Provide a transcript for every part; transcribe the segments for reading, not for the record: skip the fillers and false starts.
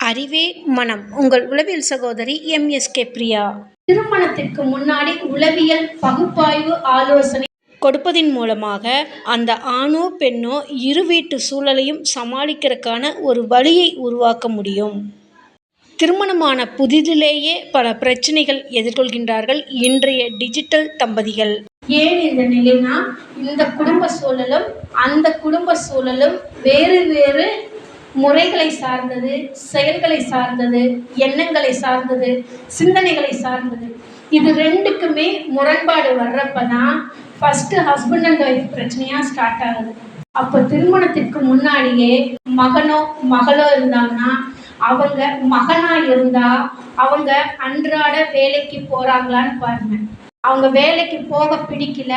அறிவே மனம். உங்கள் உளவியல் சகோதரி எம்.எஸ்.கே. பிரியா. திருமணத்திற்கு முன்னாடி உளவியல் பகுப்பாய்வு ஆலோசனை கொடுப்பதின் மூலமாக அந்த ஆணோ பெண்ணோ இரு வீட்டு சூழலையும் சமாளிக்கிறதுக்கான ஒரு வழியை உருவாக்க முடியும். திருமணமான புதிதிலேயே பல பிரச்சனைகள் எதிர்கொள்கின்றார்கள் இன்றைய டிஜிட்டல் தம்பதிகள். ஏன் இந்த நிலைனா, இந்த குடும்ப சூழலும் அந்த குடும்ப சூழலும் வேறு வேறு முறைகளை சார்ந்தது, செயல்களை சார்ந்தது, எண்ணங்களை சார்ந்தது, சிந்தனைகளை சார்ந்தது. இது ரெண்டுக்குமே முரண்பாடு வர்றப்பதான் ஃபர்ஸ்ட் ஹஸ்பண்ட் அண்ட் ஒய்ஃப் பிரச்சனையா ஸ்டார்ட் ஆகுது. அப்போ திருமணத்திற்கு முன்னாடியே மகனோ மகளோ இருந்தாங்கன்னா, அவங்க மகனா இருந்தா அவங்க அன்றாட வேலைக்கு போறாங்களான்னு பாருங்க. அவங்க வேலைக்கு போக பிடிக்கல,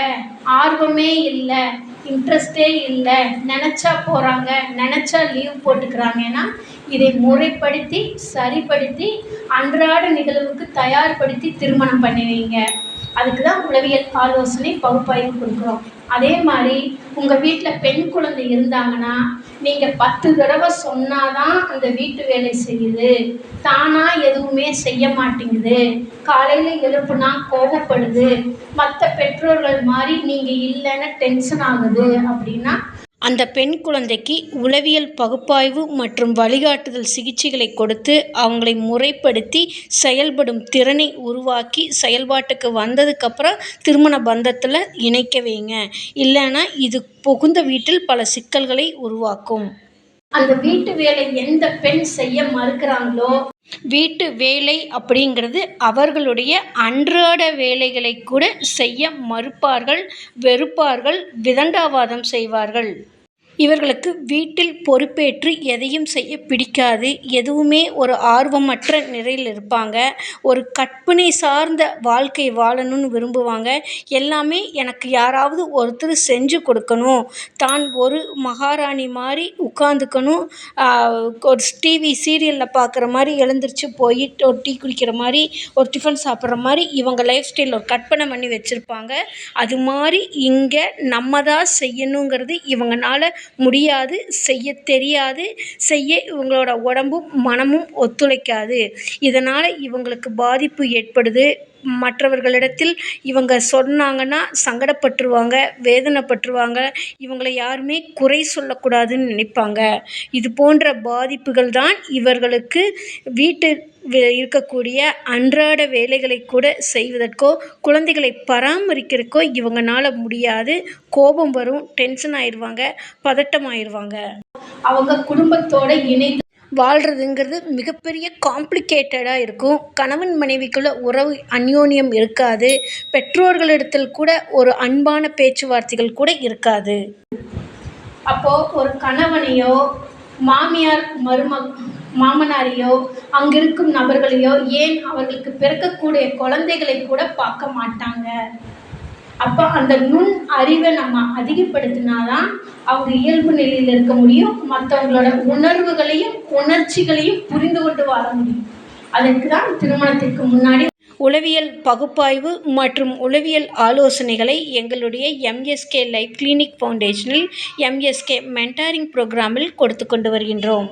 ஆர்வமே இல்லை, இன்ட்ரெஸ்டே இல்லை, நினச்சா போகிறாங்க, நினச்சா லீவ் போட்டுக்கிறாங்கன்னா, இதை முறைப்படுத்தி சரிப்படுத்தி அன்றாட நிகழ்வுக்கு தயார்படுத்தி திருமணம் பண்ணுவீங்க. அதுக்கு தான் உளவியல் ஆலோசனை பகுப்பாய்வு கொடுக்குறோம். அதே மாதிரி உங்கள் வீட்டில் பெண் குழந்தை இருந்தாங்கன்னா, நீங்கள் 10 தடவை சொன்னாதான் அந்த வீட்டு வேலை செய்யுது, தானாக எதுவுமே செய்ய மாட்டேங்குது, காலையில் எழுப்புனா கோபப்படுது, மற்ற பெற்றோர்கள் மாதிரி நீங்கள் இல்லைன்னு டென்ஷன் ஆகுது அப்படின்னா, அந்த பெண் குழந்தைக்கு உளவியல் பகுப்பாய்வு மற்றும் வழிகாட்டுதல் சிகிச்சைகளை கொடுத்து அவங்களை முறைப்படுத்தி செயல்படும் திறனை உருவாக்கி செயல்பாட்டுக்கு வந்ததுக்கப்புறம் திருமண பந்தத்தில் இணைக்க வைங்க. இல்லைன்னா இது புகுந்த வீட்டில் பல சிக்கல்களை உருவாக்கும். அந்த வீட்டு வேலை எந்த பெண் செய்ய மறுக்கிறாங்களோ, வீட்டு வேலை அப்படிங்கிறது அவர்களுடைய அன்றாட வேலைகளை கூட செய்ய மறுப்பார்கள், வெறுப்பார்கள், விதண்டாவாதம் செய்வார்கள். இவர்களுக்கு வீட்டில் பொறுப்பேற்று எதையும் செய்ய பிடிக்காது. எதுவுமே ஒரு ஆர்வமற்ற நிலையில் இருப்பாங்க. ஒரு கற்பனை சார்ந்த வாழ்க்கை வாழணும்னு விரும்புவாங்க. எல்லாமே எனக்கு யாராவது ஒருத்தர் செஞ்சு கொடுக்கணும், தான் ஒரு மகாராணி மாதிரி உட்காந்துக்கணும், ஒரு டிவி சீரியலில் பார்க்குற மாதிரி எழுந்திரிச்சு போய் ஒரு டீ குடிக்கிற மாதிரி, ஒரு டிஃபன் சாப்பிட்ற மாதிரி இவங்க லைஃப் ஸ்டைல் ஒரு கற்பனை பண்ணி வச்சுருப்பாங்க. அது மாதிரி இங்கே நம்ம தான் செய்யணுங்கிறது இவங்கனால முடியாது, செய்ய தெரியாது, செய்ய இவங்களோட உடம்பும் மனமும் ஒத்துழைக்காது. இதனால் இவங்களுக்கு பாதிப்பு ஏற்படுது. மற்றவர்களிடத்தில் இவங்க சொன்னாங்கன்னா சங்கடப்பட்டுருவாங்க, வேதனைப்பட்டுருவாங்க, இவங்களை யாருமே குறை சொல்லக்கூடாதுன்னு நினைப்பாங்க. இது போன்ற பாதிப்புகள் தான் இவர்களுக்கு வீட்டு இருக்கக்கூடிய அன்றாட வேலைகளை கூட செய்வதற்கோ, குழந்தைகளை பராமரிக்கிறதுக்கோ இவங்கனால முடியாது. கோபம் வரும், டென்ஷன் ஆயிடுவாங்க, பதட்டம் ஆயிடுவாங்க. அவங்க குடும்பத்தோட இணைந்து வாழ்கிறதுங்கிறது மிகப்பெரிய காம்ப்ளிகேட்டடாக இருக்கும். கணவன் மனைவிக்குள்ள உறவு அந்யோன்யம் இருக்காது. பெற்றோர்களிடத்தில் கூட ஒரு அன்பான பேச்சுவார்த்தைகள் கூட இருக்காது. அப்போது ஒரு கணவனையோ மாமியார் மாமனாரையோ அங்கிருக்கும் நபர்களையோ, ஏன் அவர்களுக்கு பிறக்கக்கூடிய குழந்தைகளை கூட பார்க்க மாட்டாங்க. அப்போ அந்த நுண் அறிவை நம்ம அதிகப்படுத்தினாதான் அவங்க இயல்பு நிலையில் இருக்க முடியும், மற்றவங்களோட உணர்வுகளையும் உணர்ச்சிகளையும் புரிந்து கொண்டு வாழ முடியும். அதற்கு தான் திருமணத்திற்கு முன்னாடி உளவியல் பகுப்பாய்வு மற்றும் உளவியல் ஆலோசனைகளை எங்களுடைய எம்.எஸ்.கே. லைஃப் கிளினிக் ஃபவுண்டேஷனில் எம்.எஸ்.கே. மென்டாரிங் ப்ரோக்ராமில் கொடுத்து கொண்டு வருகின்றோம்.